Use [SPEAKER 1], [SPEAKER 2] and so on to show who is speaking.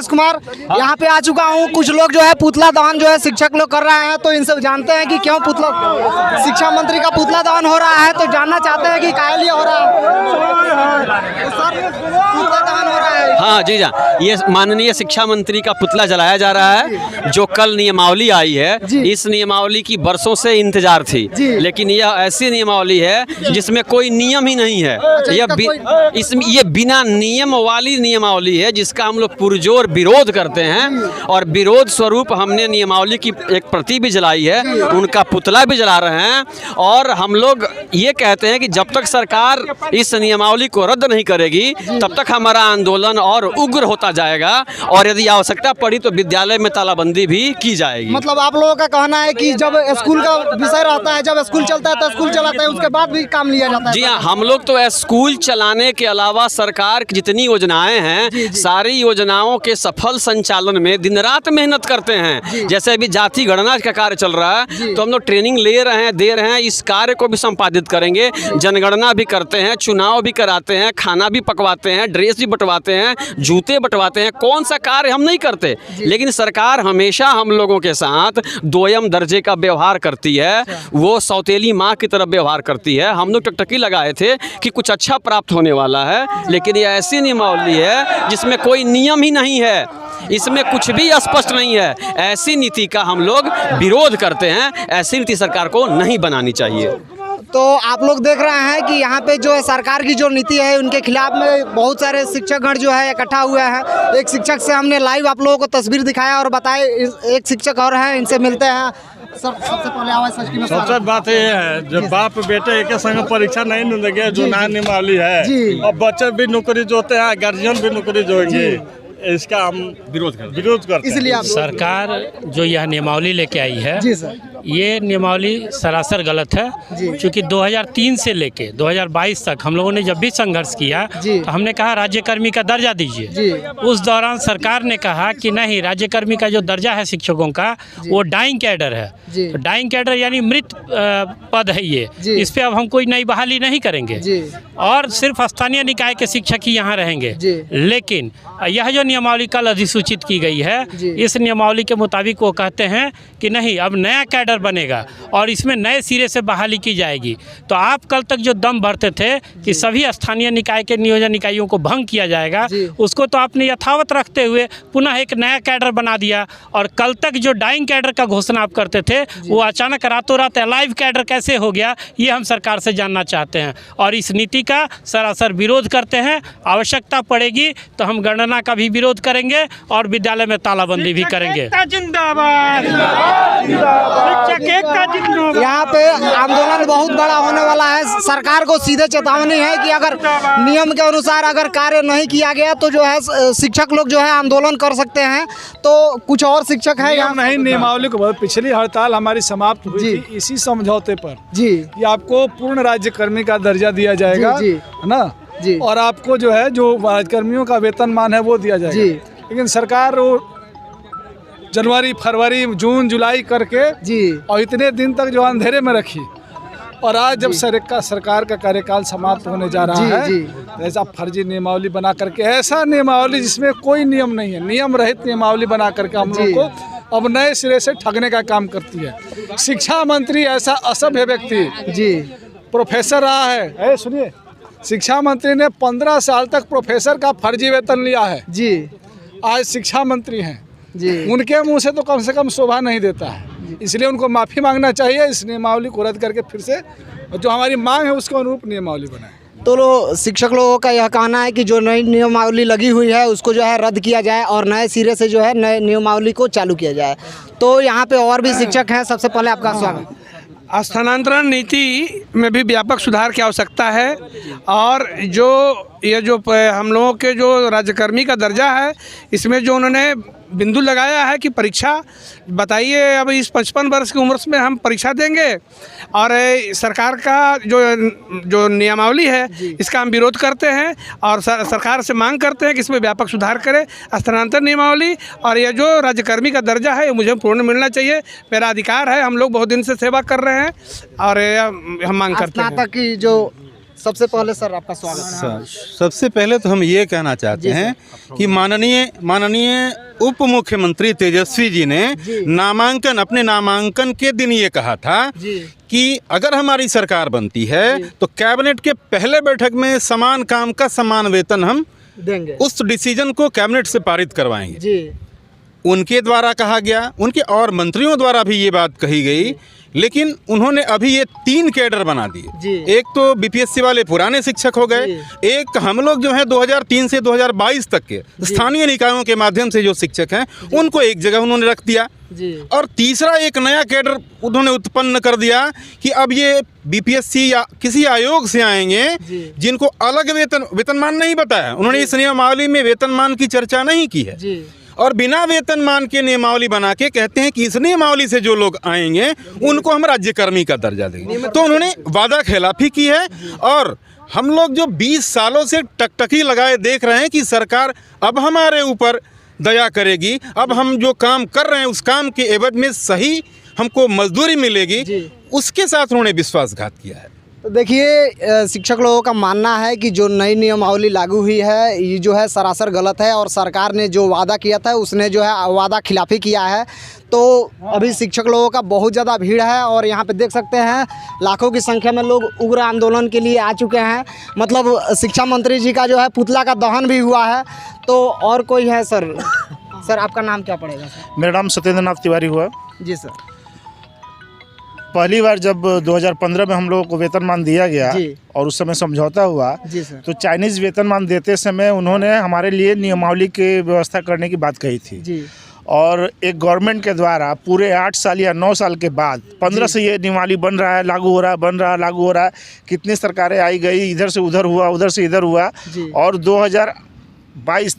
[SPEAKER 1] राकेश कुमार यहाँ पे आ चुका हूँ। कुछ लोग जो है पुतला दहन जो है शिक्षक लोग कर रहे हैं, तो इनसे जानते हैं कि क्यों पुतला शिक्षा मंत्री का पुतला दहन हो रहा है, तो जानना चाहते हैं कि काहे लिए हो रहा है। सर, पुतला दहन हो रहा है।
[SPEAKER 2] हाँ जी, ये माननीय शिक्षा मंत्री का पुतला जलाया जा रहा है। जो कल नियमावली आई है, इस नियमावली की बरसों से इंतजार थी, लेकिन यह ऐसी नियमावली है जिसमें कोई नियम ही नहीं है। ये बिना नियम वाली नियमावली है, जिसका हम लोग पुरजोर विरोध करते हैं और विरोध स्वरूप हमने नियमावली की एक प्रति भी जलाई है, उनका पुतला भी जला रहे हैं। और हम लोग ये कहते हैं कि जब तक सरकार इस नियमावली को रद्द नहीं करेगी, तब तक हमारा आंदोलन और उग्र होता जाएगा और यदि आवश्यकता पड़ी तो विद्यालय में तालाबंदी भी की जाएगी।
[SPEAKER 1] मतलब आप लोगों का कहना है कि जब स्कूल का विषय रहता है, जब स्कूल चलता है तो स्कूल चलाते हैं, उसके बाद भी काम लिया जाता है।
[SPEAKER 2] जी हाँ, हम लोग तो स्कूल चलाने के अलावा सरकार की जितनी योजनाएं हैं, सारी योजनाओं के सफल संचालन में दिन रात मेहनत करते हैं। जैसे अभी जाति गणना का कार्य चल रहा है, तो हम लोग ट्रेनिंग ले रहे हैं, दे रहे हैं, इस कार्य को भी संपादित करेंगे। जनगणना भी करते हैं, चुनाव भी कराते हैं, खाना भी पकवाते हैं, ड्रेस भी बंटवाते हैं, जूते बंटवाते हैं। कौन सा कार्य हम नहीं करते, लेकिन सरकार हमेशा हम लोगों के साथ दोयम दर्जे का व्यवहार करती है, वो सौतेली माँ की तरफ व्यवहार करती है। हम लोग टकटकी लगाए थे कि कुछ अच्छा प्राप्त होने वाला है, लेकिन ये ऐसी नियमावली है जिसमें कोई नियम ही नहीं है, इसमें कुछ भी स्पष्ट नहीं है। ऐसी नीति का हम लोग विरोध करते हैं, ऐसी नीति सरकार को नहीं बनानी चाहिए।
[SPEAKER 1] तो आप लोग देख रहे हैं कि यहाँ पे जो है सरकार की जो नीति है, उनके खिलाफ में बहुत सारे शिक्षकगण जो है इकट्ठा हुए हैं। एक शिक्षक से हमने लाइव आप लोगों को तस्वीर दिखाया और बताए, एक शिक्षक और हैं, इनसे मिलते हैं। सबसे पहले आवाज
[SPEAKER 3] सबसे बात ये है, जब बाप बेटे एक संग परीक्षा नहीं लगे, जो नया नियमावली है, और बच्चे भी नौकरी जोते हैं, गार्जियन भी नौकरी जोएंगे, इसका हम विरोध करते हैं।
[SPEAKER 1] इसलिए
[SPEAKER 4] सरकार जो यह नियमावली लेके आई है,
[SPEAKER 1] जी सर,
[SPEAKER 4] ये नियमावली सरासर गलत है। क्योंकि 2003 से लेके 2022 तक हम लोगों ने जब भी संघर्ष किया, तो हमने कहा राज्यकर्मी का दर्जा दीजिए। उस दौरान सरकार ने कहा कि नहीं, राज्यकर्मी का जो दर्जा है शिक्षकों का, वो डाइंग कैडर है। तो डाइंग कैडर यानी मृत पद है ये, इस पे अब हम कोई नई बहाली नहीं करेंगे और सिर्फ स्थानीय निकाय के शिक्षक ही यहाँ रहेंगे। लेकिन यह जो नियमावली कल अधिसूचित की गई है, इस नियमावली के मुताबिक वो कहते हैं कि नहीं, अब नया कैडर बनेगा और इसमें नए सिरे से बहाली की जाएगी। तो आप कल तक जो दम भरते थे कि सभी स्थानीय निकाय के नियोजन इकाइयों को भंग किया जाएगा, उसको तो आपने यथावत रखते हुए पुनः एक नया कैडर बना दिया। और कल तक जो डाइंग कैडर का घोषणा आप करते थे, वो अचानक रातों रात लाइव कैडर कैसे हो गया, ये हम सरकार से जानना चाहते हैं और इस नीति का सरासर विरोध करते हैं। आवश्यकता पड़ेगी तो हम गणना का भी विरोध करेंगे और विद्यालय में तालाबंदी भी करेंगे।
[SPEAKER 1] यहाँ पे आंदोलन बहुत बड़ा होने वाला है। सरकार को सीधे चेतावनी है कि अगर नियम के अनुसार अगर कार्य नहीं किया गया तो जो है शिक्षक लोग जो है आंदोलन कर सकते हैं। तो कुछ और शिक्षक है यहाँ
[SPEAKER 3] नहीं, नियमावली को पिछली हड़ताल हमारी समाप्त हुई थी इसी समझौते पर कि आपको पूर्ण राज्यकर्मी का दर्जा दिया जाएगा, है ना, और आपको जो है जो राज्यकर्मियों का वेतनमान है वो दिया जाएगा। लेकिन सरकार जनवरी, फरवरी, जून, जुलाई करके और इतने दिन तक जो अंधेरे में रखी, और आज जब सरकार का कार्यकाल समाप्त होने जा रहा है, तो ऐसा फर्जी नियमावली बना करके, ऐसा नियमावली जिसमें कोई नियम नहीं है, नियम रहित नियमावली बना करके हम लोग को अब नए सिरे से ठगने का काम करती है। शिक्षा मंत्री ऐसा असभ्य व्यक्ति प्रोफेसर रहा है। सुनिए, शिक्षा मंत्री ने 15 साल तक प्रोफेसर का फर्जी वेतन लिया है। आज शिक्षा मंत्री हैं, उनके मुंह से तो कम कम शोभा नहीं देता है। इसलिए उनको माफ़ी मांगना चाहिए, इस नियमावली को रद्द करके फिर से जो हमारी मांग है उसके अनुरूप नियमावली बनाए।
[SPEAKER 1] तो शिक्षक लोगों का यह कहना है कि जो नई नियमावली लगी हुई है उसको जो है रद्द किया जाए और नए सिरे से जो है नए नियमावली को चालू किया जाए। तो यहाँ पे और भी शिक्षक हैं, सबसे पहले आपका स्वागत।
[SPEAKER 5] स्थानांतरण नीति में भी व्यापक सुधार की आवश्यकता है और जो हम लोगों के जो राज्यकर्मी का दर्जा है, इसमें जो उन्होंने बिंदु लगाया है कि परीक्षा, बताइए अब इस 55 वर्ष की उम्र में हम परीक्षा देंगे, और सरकार का जो नियमावली है इसका हम विरोध करते हैं और सरकार से मांग करते हैं कि इसमें व्यापक सुधार करे स्थानांतरण नियमावली। और ये जो राज्यकर्मी का दर्जा है, ये मुझे पूर्ण मिलना चाहिए, मेरा अधिकार है। हम लोग बहुत दिन से सेवा कर रहे हैं और हम मांग करते हैं।
[SPEAKER 1] स्नातक की जो सबसे पहले सर आपका स्वागत है।
[SPEAKER 6] सबसे पहले तो हम ये कहना चाहते हैं कि माननीय उप मुख्यमंत्री तेजस्वी जी ने अपने नामांकन के दिन ये कहा था कि अगर हमारी सरकार बनती है तो कैबिनेट के पहले बैठक में समान काम का समान वेतन हम
[SPEAKER 1] देंगे।
[SPEAKER 6] उस डिसीजन को कैबिनेट से पारित करवाएंगे।
[SPEAKER 1] जी
[SPEAKER 6] उनके द्वारा कहा गया, उनके और मंत्रियों द्वारा भी ये बात कही गई, लेकिन उन्होंने अभी ये 3 कैडर बना दिए। एक तो बीपीएससी वाले पुराने शिक्षक हो गए, एक हम लोग जो है 2003 से 2022 तक के स्थानीय निकायों के माध्यम से जो शिक्षक हैं उनको एक जगह उन्होंने रख दिया। और तीसरा एक नया कैडर उन्होंने उत्पन्न कर दिया कि अब ये बीपीएससी या किसी आयोग से आएंगे जिनको अलग वेतनमान नहीं बताया। उन्होंने इस नियमावली में वेतनमान की चर्चा नहीं की है और बिना वेतनमान के नियमावली बना के कहते हैं कि इस नियमावली से जो लोग आएंगे उनको हम राज्यकर्मी का दर्जा देंगे। तो उन्होंने वादा खिलाफी की है और हम लोग जो 20 सालों से टकटकी लगाए देख रहे हैं कि सरकार अब हमारे ऊपर दया करेगी, अब हम जो काम कर रहे हैं उस काम के एवज में सही हमको मजदूरी मिलेगी, उसके साथ उन्होंने विश्वासघात किया है।
[SPEAKER 1] तो देखिए शिक्षक लोगों का मानना है कि जो नई नियमावली लागू हुई है ये जो है सरासर गलत है और सरकार ने जो वादा किया था उसने जो है वादा खिलाफी किया है। तो अभी शिक्षक लोगों का बहुत ज़्यादा भीड़ है और यहाँ पे देख सकते हैं लाखों की संख्या में लोग उग्र आंदोलन के लिए आ चुके हैं। मतलब शिक्षा मंत्री जी का जो है पुतला का दहन भी हुआ है। तो और कोई है सर? सर आपका नाम क्या पड़ेगा सर?
[SPEAKER 7] मेरा नाम सत्येंद्र नाथ तिवारी हुआ।
[SPEAKER 1] जी सर।
[SPEAKER 7] पहली बार जब 2015 में हम लोगों को वेतनमान दिया गया और उस समय समझौता हुआ तो चाइनीज़ वेतनमान देते समय उन्होंने हमारे लिए नियमावली की व्यवस्था करने की बात कही थी। और एक गवर्नमेंट के द्वारा पूरे 8 साल या 9 साल के बाद 15 से ये नियमावली बन रहा है, लागू हो रहा है, बन रहा है, लागू हो रहा है। कितनी सरकारें आई गई, इधर से उधर हुआ, उधर से इधर हुआ और 2022